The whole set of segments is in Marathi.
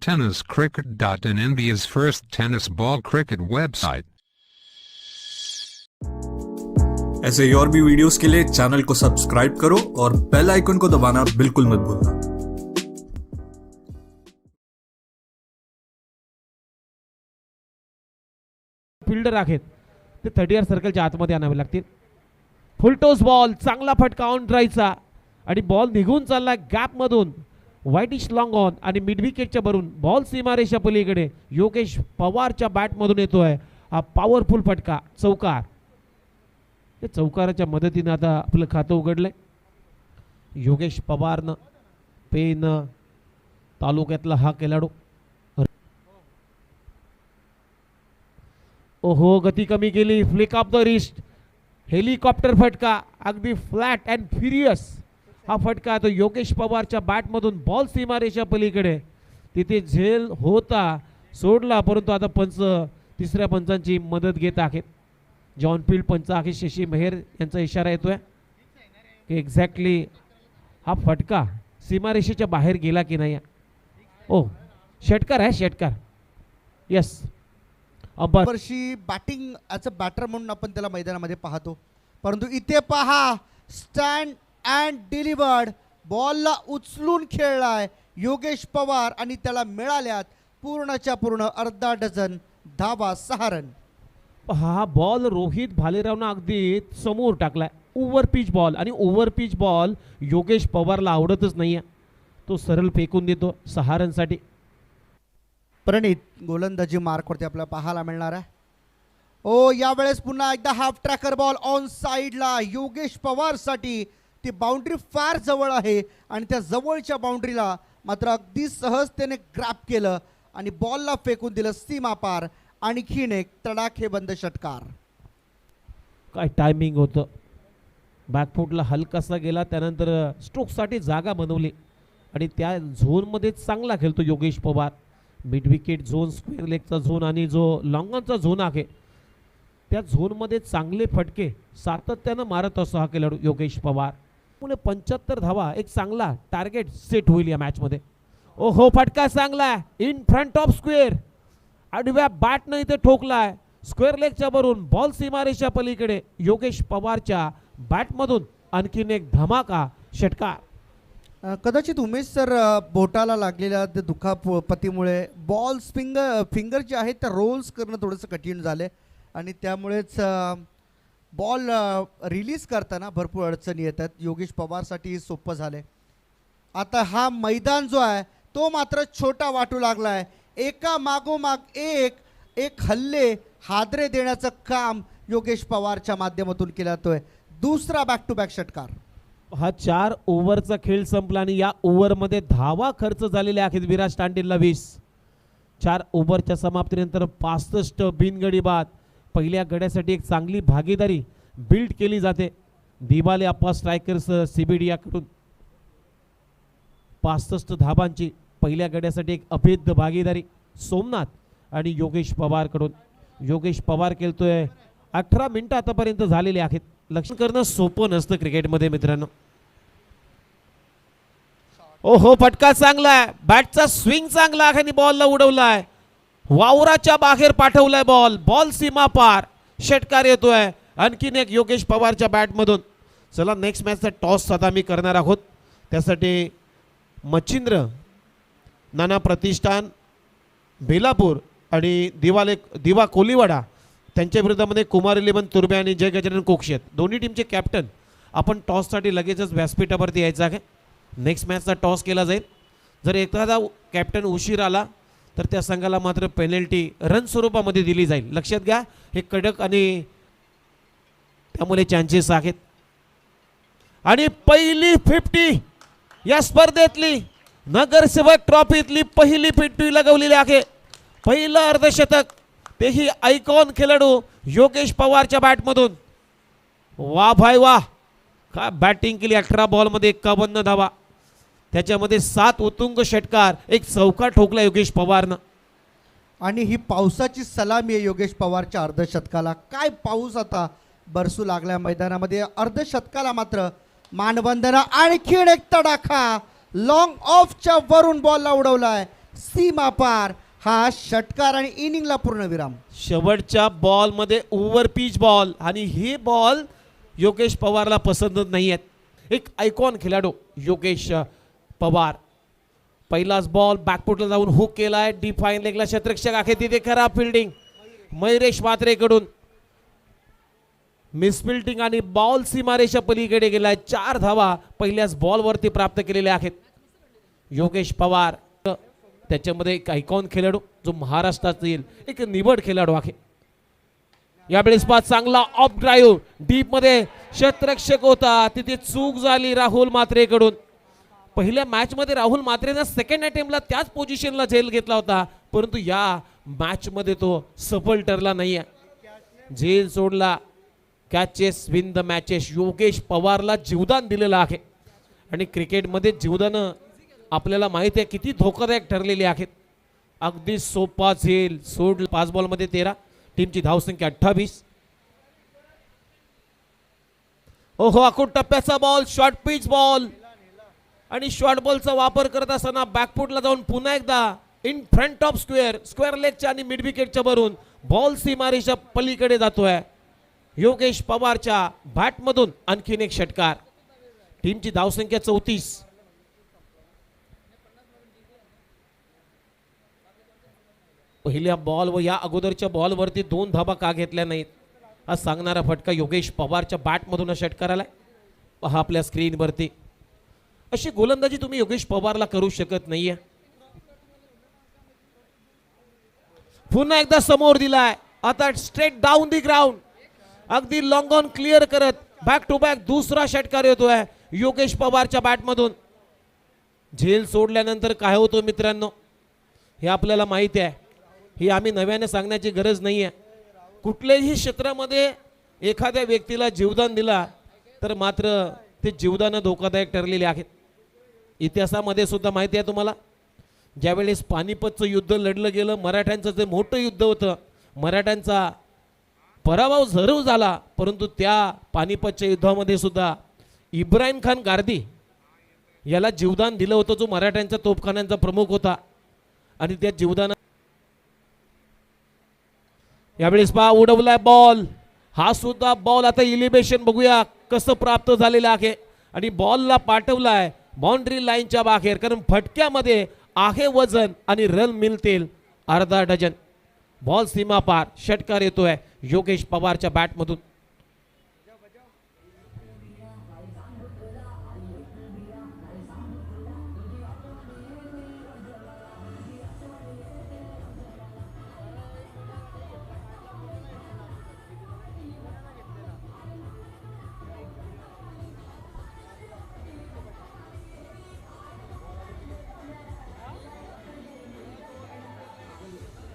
tenniscricket.in, India's first tennis ball cricket website. ऐसे ही और भी वीडियोस के लिए चैनल को सब्सक्राइब करो और बेल आइकन को दबाना बिल्कुल मत भूलना। फिल्डर आहेत ते 30 सर्कलच्या आतमध्ये आणावे लागतील। फुल टॉस बॉल, चांगला फटका ऑन ड्राईव्हचा आणि बॉल निघून चालला गॅप मधून, वाईटिश लॉंग ऑन आणि मिड विकेटच्या भरून बॉल सीमारेषा पलीकडे योगेश पवारच्या बॅट मधून येतोय हा पॉवरफुल फटका, चौकार। या चौकाराच्या मदतीने आता आपलं खातं उघडलंय। योगेश पवारनं पेन तालुक्यातला हा खेळाडू। ओहो, गती कमी केली, flick of the wrist, helicopter फटका, अगदी फ्लॅट अँड फ्युरियस हा फटका तो योगेश पवारच्या बॅट मधून बॉल सीमारेषा पलीकडे। तिथे झेल होता, सोडला, परंतु आता पंच तिसऱ्या पंचांची मदत घेत आहेत। जॉन फील्ड पंच आहे शशी मेहर यांचा इशारा येतोय की एक्झॅक्टली हा फटका सीमारेषेच्या बाहेर गेला की नाही। ओ, षटकार आहे, षटकार, यस। वर्षी बॅटिंग ॲज अ बॅटर म्हणून आपण त्याला मैदानामध्ये पाहतो, परंतु इथे पहा स्टँड अँड डिलिव्हर्ड, बॉलला उचलून खेळलाय योगेश पवार आणि त्याला मिळाल्यात पूर्णच्या पूर्ण अर्धा डझन धावा, 6 रन। हा बॉल रोहित भालेरावनं अगदी समोर टाकलाय, ओव्हर पिच बॉल, आणि ओव्हर पिच बॉल योगेश पवारला आवडतच नाहीये, तो सरळ फेकून देतो 6 रनसाठी। प्रणित गोलंदाजी मार्कवरती आपल्याला पाहायला मिळणार आहे। ओ, यावेळेस पुन्हा एकदा हाफ ट्रॅकर बॉल ऑन साइडला योगेश पवारसाठी। ती बाउंड्री फार जवळ आहे आणि त्या जवळच्या बाउंड्रीला मात्र अगदी सहजतेने ग्रॅप केलं आणि बॉलला फेकून दिलं सीमा पार। आणखीन एक तडाखेबंद षटकार। काय टायमिंग होतं, बॅकफुटला हलकासा गेला, त्यानंतर स्ट्रोकसाठी जागा बनवली आणि त्या झोनमध्ये चांगला खेळतो Yogesh Pawar. Mid wicket zone, square लेगचा झोन आणि जो लॉंगॉनचा झोन आहे त्या झोनमध्ये चांगले फटके सातत्यानं मारत असतो हा खेळाडू योगेश पवार। पुणे 75 धावा एक चांगला टार्गेट सेट होईल या मॅचमध्ये। ओहो, फटका चांगला इन फ्रंट ऑफ स्क्वेअर, आडव्या बॅटनं इथे ठोकलाय स्क्वेअर लेगच्या वरून, बॉल सीमारेषा पलीकडे योगेश पवारच्या बॅटमधून आणखीन एक धमाका षटकार। कदाचित उमेश सर बोटाला लागलेल्या दुखापतीमुळे बॉल फिंगर जे आहेत त्या रोल्स करणं थोडंसं कठीण झालं आणि त्यामुळेच बॉल रिलीज करताना भरपूर अडचणी येतात। योगेश पवारसाठी सोपं झालं। आता हा मैदान जो आहे तो मात्र छोटा वाटू लागला आहे। एका मागोमाग एक हल्ले हादरे देण्याचं काम योगेश पवारच्या माध्यमातून केला जातोय। दुसरा बॅक टू बॅक षटकार। हा 4 ओव्हरचा खेळ संपला आणि या ओव्हरमध्ये धावा खर्च झालेल्या आहेत विराज तांडेलला 20। 4 ओव्हरच्या समाप्तीनंतर 65 बिनगडी बाद। पहिल्या गड्यासाठी एक चांगली भागीदारी बिल्ड केली जाते दिवाले अप्पा स्ट्रायकर्स सीबीडीयाकडून। 65 धाबांची पहिल्या गड्यासाठी एक अभेद्य भागीदारी सोमनाथ आणि योगेश पवारकडून। योगेश पवार खेळतोय 18 मिनिटं आतापर्यंत झालेले आहेत। लक्ष करणं सोपं नसतं क्रिकेटमध्ये मित्रांनो। ओहो, फटका चांगला आहे, बॅटचा स्विंग चांगला आहे आणि बॉलला उडवलाय, वावराच्या बाहेर पाठवलाय बॉल, बॉल सीमा पार, षटकार येतोय आणखीन एक योगेश पवारच्या बॅटमधून। चला नेक्स्ट मॅचचा टॉस आता मी करणार आहोत, त्यासाठी मच्छिंद्र नाना प्रतिष्ठान बेलापूर आणि दिवा कोलीवाडा त्यांच्या विरोधामध्ये कुमार 11 तुर्बे आणि जय गजानन कोक्षेत दोन्ही टीमचे कॅप्टन आपण टॉससाठी लगेचच व्यासपीठावरती यायचं आहे। नेक्स्ट मॅचचा टॉस केला जाईल, जर एखादा कॅप्टन उशीर आला तर त्या संघाला मात्र पेनल्टी रन स्वरूपामध्ये दिली जाईल, लक्षात घ्या, हे कडक आणि त्यामुळे चान्सेस आहेत। आणि पहिली 50 या स्पर्धेतली नगरसेवक ट्रॉफीतली पहिली 50 लगवलेली आहे। पहिलं अर्धशतक तेही आयकॉन खेळाडू योगेश पवारच्या बॅटमधून। वा भाई वाह, काय बॅटिंग केली, 18 बॉलमध्ये 51 धावा, त्याच्यामध्ये 7 उत्तुंग षटकार, एक चौकार ठोकला योगेश पवारनं। आणि ही पावसाची सलामी आहे योगेश पवारच्या अर्धशतकाला। काय पाऊस आता बरसू लागला मैदानामध्ये। अर्धशतकाला मात्र मानवंदना, आणखीन एक तडाखा लॉंग ऑफच्या वरून बॉलला उडवलाय सीमापार हा षटकार आणि इनिंगला पूर्णविराम. शेवटच्या बॉल मध्ये ओव्हर पिच बॉल आणि हे बॉल योगेश पवारला पसंत नाही आहेत. एक आयकॉन खेळाडू योगेश पवार. पहिलाच बॉल बॅकफुटला जाऊन हुक केलाय डीप फाईन लेगला. क्षेत्ररक्षक आहे तिथे खराब फिल्डिंग मयुरेश म्हात्रेकडून. मिसफिल्डिंग आणि बॉल सीमारेषा पलीकडे गेलाय. 4 धावा पहिल्याच बॉलवरती प्राप्त केलेल्या आहेत. योगेश पवार त्याच्यामध्ये एक आयकॉन खेळाडू जो महाराष्ट्रातील एक निवड खेळाडू आहे. यावेळेस पास चांगला ऑफ ड्राईव्ह डीप मध्ये क्षेत्ररक्षक होता तिथे चूक झाली राहुल म्हात्रेकडून. पहिल्या मॅच मध्ये राहुल म्हात्रेने सेकंड अटेम्प्टला त्याच पोझिशनला झेल घेतला होता परंतु या मॅच मध्ये तो सफल ठरला नाहीये. झेल सोडला. Catches win the matches. Yogesh पवारला जीवदान दिलेलं आहे आणि क्रिकेटमध्ये जीवदान आपल्याला माहिती आहे किती धोकादायक ठरलेली आहेत. अगदी सोपा झेल सोड. 5 बॉलमध्ये 13. टीमची धावसंख्या 28. ओहो आखूड टप्प्याचा बॉल शॉर्ट पिच बॉल आणि शॉर्ट बॉलचा वापर करत असताना बॅकफुटला जाऊन पुन्हा एकदा इन फ्रंट ऑफ स्क्वेअर लेगच्या आणि मिड विकेटच्या वरून बॉल सीमारेषा पलीकडे जातोय. योगेश पवारच्या बॅटमधून आणखीन एक षटकार. टीमची धावसंख्या 34. पहिल्या बॉल व या अगोदरच्या बॉलवरती 2 धावा का घेतल्या नाहीत हा सांगणारा फटका योगेश पवारच्या बॅटमधून षटकार आलाय. पहा आपल्या स्क्रीनवरती. अशी गोलंदाजी तुम्ही योगेश पवारला करू शकत नाहीये. पुन्हा एकदा समोर दिलाय. आता स्ट्रेट डाऊन दी ग्राउंड. अगदी लॉंग ऑन क्लिअर करत बॅक टू बॅक दुसरा षटकार येतोय योगेश पवारच्या बॅटमधून. झेल सोडल्यानंतर काय होतं मित्रांनो हे आपल्याला माहिती आहे. ही आम्ही नव्याने सांगण्याची गरज नाही आहे. कुठल्याही क्षेत्रामध्ये एखाद्या व्यक्तीला जीवदान दिला तर मात्र ते जीवदान धोकादायक ठरलेले आहेत. इतिहासामध्ये सुद्धा माहिती आहे तुम्हाला ज्यावेळेस पानिपतचं युद्ध लढलं गेलं मराठ्यांचं जे मोठं युद्ध होतं मराठ्यांचा पराभव जरूर झाला परंतु त्या पानिपतच्या युद्धामध्ये सुद्धा इब्राहिम खान गारदी याला जीवदान दिलं होतं जो मराठ्यांच्या तोफखान्यांचा प्रमुख होता आणि त्या जीवदान यावेळेस पहा उडवलाय बॉल. हा सुद्धा बॉल आता इलिव्हेशन बघूया कसं प्राप्त झालेलं आहे आणि बॉलला पाठवलाय बाउंड्री लाईनच्या बाहेर कारण फटक्यामध्ये आहे वजन आणि रन मिळतील अर्धा डझन. बॉल सीमा पार. षटकार येतोय योगेश पवारच्या बॅटमधून.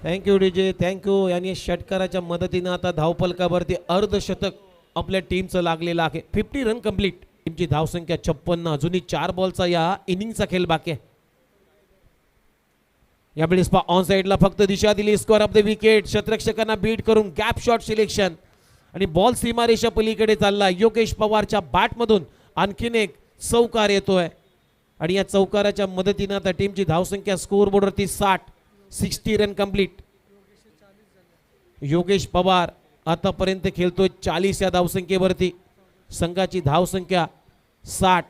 Thank you DJ thank you. यांनी षटकाराच्या मदतीने आता धावफलकावरती अर्धशतक आपल्या टीमचं लागलेलं आहे. 50 रन कंप्लीट. टीमची धावसंख्या 56. अजूनही 4 बॉलचा या इनिंगचा खेळ बाकी आहे. यावेळेस ऑन साइडला फक्त दिशा दिली. Score off the wicket. क्षेत्ररक्षकांना बीट करून गॅप शॉट सिलेक्शन आणि बॉल सीमारेषा पलीकडे चालला. योगेश पवारच्या बॅटमधून आणखीन एक चौकार येतोय आणि या चौकाराच्या मदतीने आता टीमची धावसंख्या स्कोअर बोर्डवरती 60 रन कंप्लीट. योगेश पवार आतापर्यंत खेळतोय 40 या धावसंख्येवरती. संघाची धावसंख्या 60.